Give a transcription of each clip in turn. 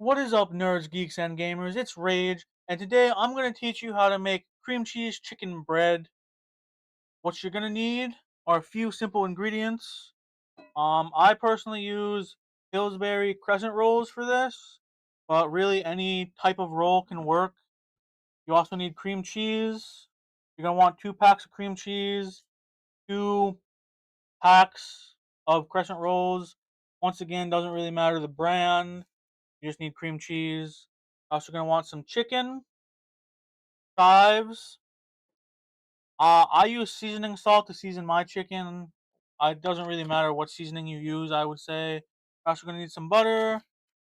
What is up, nerds, geeks, and gamers? It's Rage, and today I'm going to teach you how to make cream cheese chicken bread. What you're going to need are a few simple ingredients. I personally use Pillsbury crescent rolls for this, but really any type of roll can work. You also need cream cheese. You're going to want 2 packs of cream cheese, 2 packs of crescent rolls. Once again, doesn't really matter the brand. You just need cream cheese. Also gonna want some chicken, chives. I use seasoning salt to season my chicken. It doesn't really matter what seasoning you use, I would say. Also gonna need some butter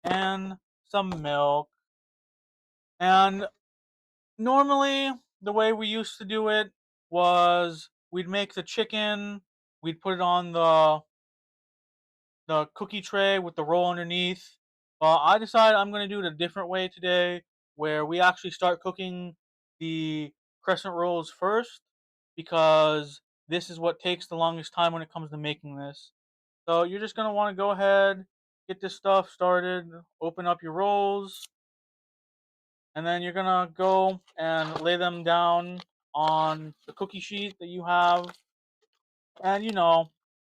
and some milk. And normally, the way we used to do it was we'd make the chicken, we'd put it on the cookie tray with the roll underneath. I decided I'm going to do it a different way today, where we actually start cooking the crescent rolls first, because this is what takes the longest time when it comes to making this. So you're just going to want to go ahead, get this stuff started, open up your rolls, and then you're going to go and lay them down on the cookie sheet that you have. And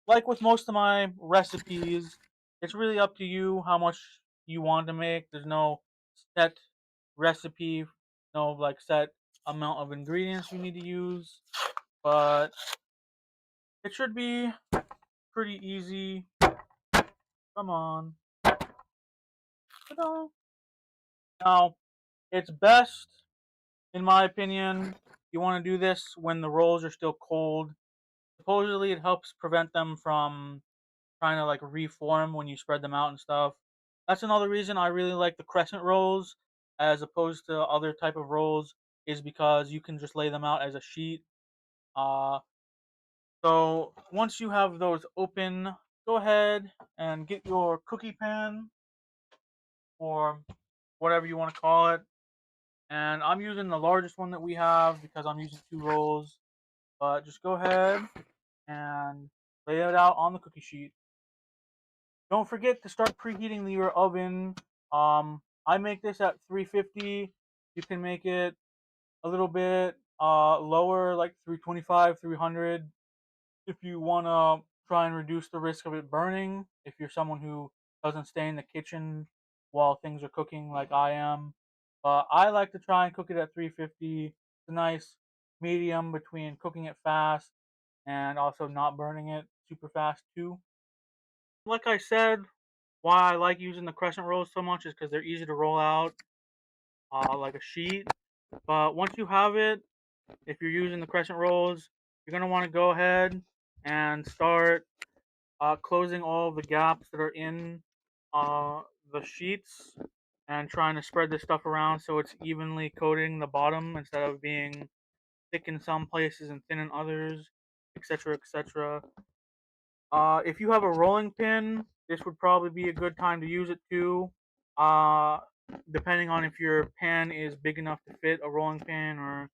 like with most of my recipes, it's really up to you how much you want to make. There's no set recipe, no like set amount of ingredients you need to use, but it should be pretty easy. Come on. Ta-da. Now, it's best, in my opinion, you want to do this when the rolls are still cold. Supposedly, it helps prevent them from trying to like reform when you spread them out and stuff. That's another reason I really like the crescent rolls as opposed to other type of rolls, is because you can just lay them out as a sheet. Uh, so once you have those open, go ahead and get your cookie pan or whatever you want to call it. And I'm using the largest one that we have because I'm using 2 rolls. But just go ahead and lay it out on the cookie sheet. Don't forget to start preheating your oven. I make this at 350. You can make it a little bit lower, like 325, 300, if you want to try and reduce the risk of it burning. If you're someone who doesn't stay in the kitchen while things are cooking, like I am, but I like to try and cook it at 350. It's a nice medium between cooking it fast and also not burning it super fast too. Like I said, why I like using the crescent rolls so much is because they're easy to roll out like a sheet. But once you have it, if you're using the crescent rolls, you're going to want to go ahead and start closing all the gaps that are in uh, the sheets and trying to spread this stuff around so it's evenly coating the bottom instead of being thick in some places and thin in others, etc., etc. If you have a rolling pin, this would probably be a good time to use it too. Uh, Depending on if your pan is big enough to fit a rolling pin, or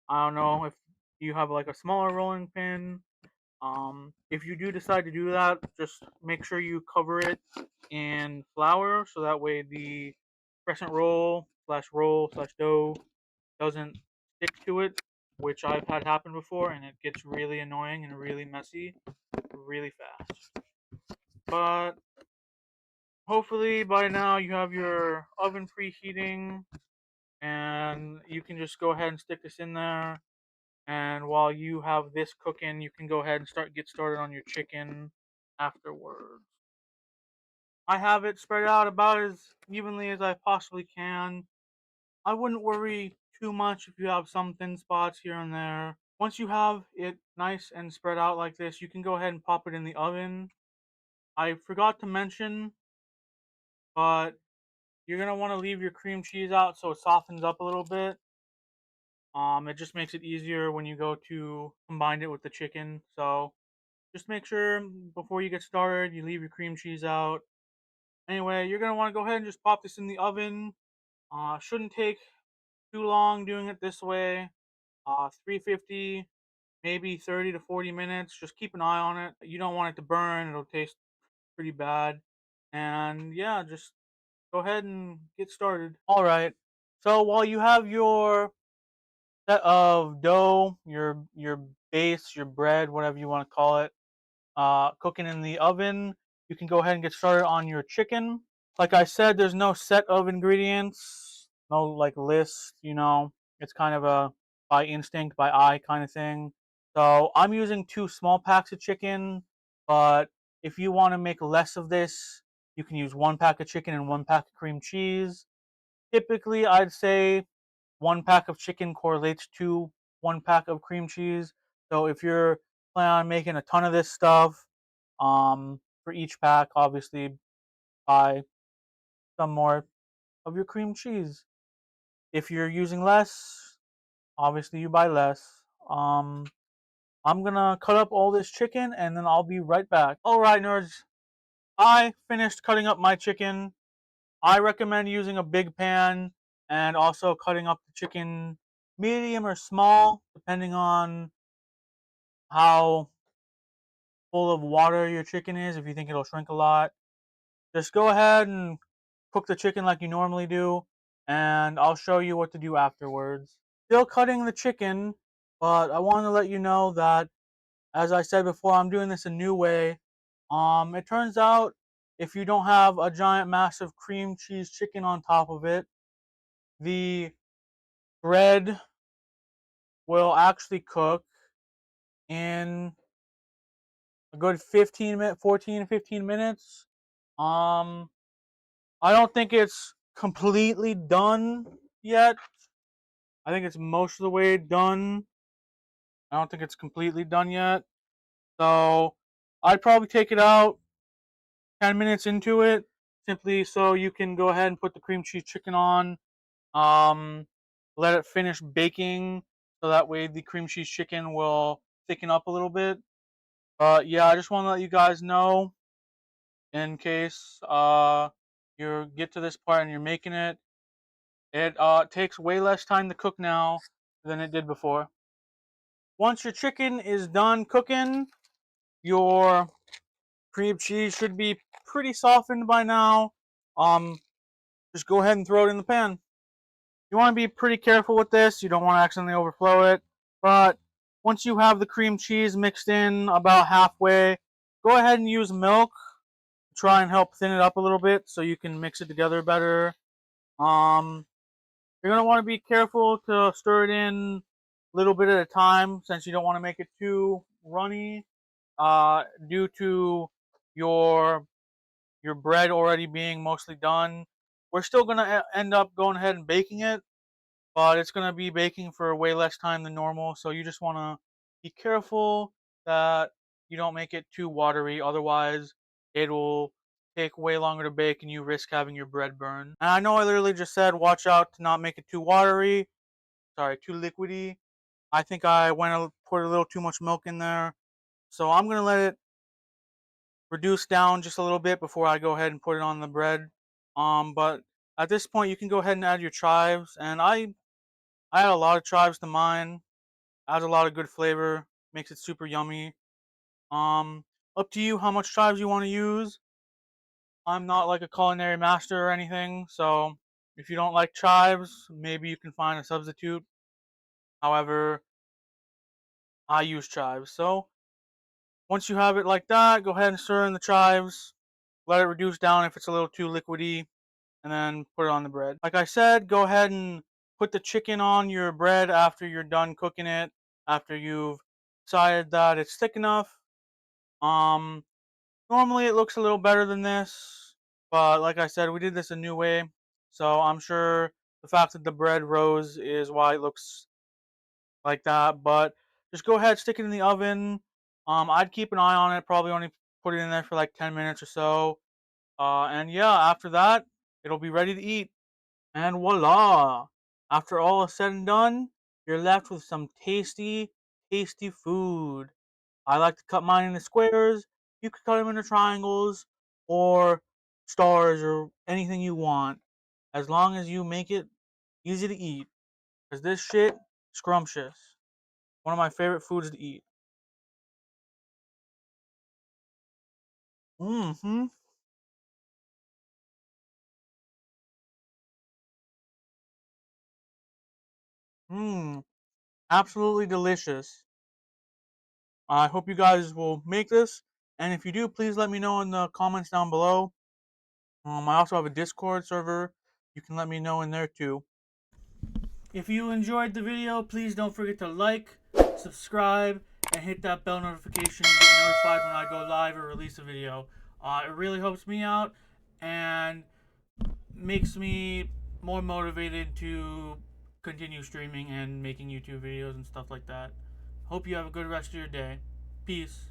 I don't know if you have like a smaller rolling pin. If you do decide to do that, just make sure you cover it in flour so that way the crescent roll slash dough doesn't stick to it, which I've had happen before, and it gets really annoying and really messy really fast. But hopefully by now you have your oven preheating and you can just go ahead and stick this in there. And while you have this cooking, you can go ahead and get started on your chicken afterwards. I have it spread out about as evenly as I possibly can. I wouldn't worry too much if you have some thin spots here and there. Once you have it nice and spread out like this, you can go ahead and pop it in the oven. I forgot to mention, but you're gonna want to leave your cream cheese out so it softens up a little bit. It just makes it easier when you go to combine it with the chicken. So just make sure before you get started, you leave your cream cheese out. Anyway, you're gonna want to go ahead and just pop this in the oven. Shouldn't take too long doing it this way. 350, maybe 30 to 40 minutes. Just keep an eye on it. You don't want it to burn; it'll taste pretty bad. And yeah, just go ahead and get started. All right. So while you have your set of dough, your base, your bread, whatever you want to call it, cooking in the oven, you can go ahead and get started on your chicken. Like I said, there's no set of ingredients, no like list. It's kind of a by instinct, by eye kind of thing. So I'm using 2 small packs of chicken, but if you want to make less of this, you can use 1 pack of chicken and 1 pack of cream cheese. Typically, I'd say 1 pack of chicken correlates to 1 pack of cream cheese. So if you're planning on making a ton of this stuff, for each pack, obviously buy some more of your cream cheese. If you're using less, obviously you buy less. I'm gonna cut up all this chicken and then I'll be right back. Alright, nerds. I finished cutting up my chicken. I recommend using a big pan and also cutting up the chicken medium or small, depending on how full of water your chicken is. If you think it'll shrink a lot, just go ahead and cook the chicken like you normally do, and I'll show you what to do afterwards. Still cutting the chicken, but I want to let you know that, as I said before, I'm doing this a new way. It turns out if you don't have a giant, massive cream cheese chicken on top of it, the bread will actually cook in a good 14 to 15 minutes. Um, I don't think it's completely done yet. I think it's most of the way done. I don't think it's completely done yet. So I'd probably take it out 10 minutes into it, simply so you can go ahead and put the cream cheese chicken on. Um, Let it finish baking so that way the cream cheese chicken will thicken up a little bit. But yeah, I just want to let you guys know in case you get to this part and you're making it. It takes way less time to cook now than it did before. Once your chicken is done cooking, your cream cheese should be pretty softened by now. Um, just go ahead and throw it in the pan. You want to be pretty careful with this. You don't want to accidentally overflow it. But once you have the cream cheese mixed in about halfway, go ahead and use milk. Try and help thin it up a little bit so you can mix it together better. Um, you're gonna want to be careful to stir it in a little bit at a time since you don't want to make it too runny. Due to your your bread already being mostly done, we're still gonna end up going ahead and baking it, but it's gonna be baking for way less time than normal. So you just want to be careful that you don't make it too watery. Otherwise, it will take way longer to bake, and you risk having your bread burn. And I know I literally just said watch out to not make it too watery. Sorry, too liquidy. I think I put a little too much milk in there, so I'm gonna let it reduce down just a little bit before I go ahead and put it on the bread. But at this point, you can go ahead and add your chives, and I add a lot of chives to mine. Adds a lot of good flavor, makes it super yummy. Um, Up to you how much chives you want to use. I'm not like a culinary master or anything, so if you don't like chives, maybe you can find a substitute. However, I use chives. So once you have it like that, go ahead and stir in the chives. Let it reduce down if it's a little too liquidy, and then put it on the bread. Like I said, go ahead and put the chicken on your bread after you're done cooking it, after you've decided that it's thick enough. Um, Normally it looks a little better than this, but like I said, we did this a new way, so I'm sure the fact that the bread rose is why it looks like that. But just go ahead, stick it in the oven. I'd keep an eye on it. Probably only put it in there for like 10 minutes or so. And yeah, after that, it'll be ready to eat. And voila! After all is said and done, you're left with some tasty, tasty food. I like to cut mine into squares. You could cut them into triangles or stars or anything you want, as long as you make it easy to eat. Cause this shit, scrumptious. One of my favorite foods to eat. Mm-hmm. Mmm, absolutely delicious. I hope you guys will make this, and if you do, please let me know in the comments down below. I also have a Discord server. You can let me know in there too. If you enjoyed the video, please don't forget to like, subscribe, and hit that bell notification to get notified when I go live or release a video. It really helps me out and makes me more motivated to continue streaming and making YouTube videos and stuff like that. Hope you have a good rest of your day. Peace.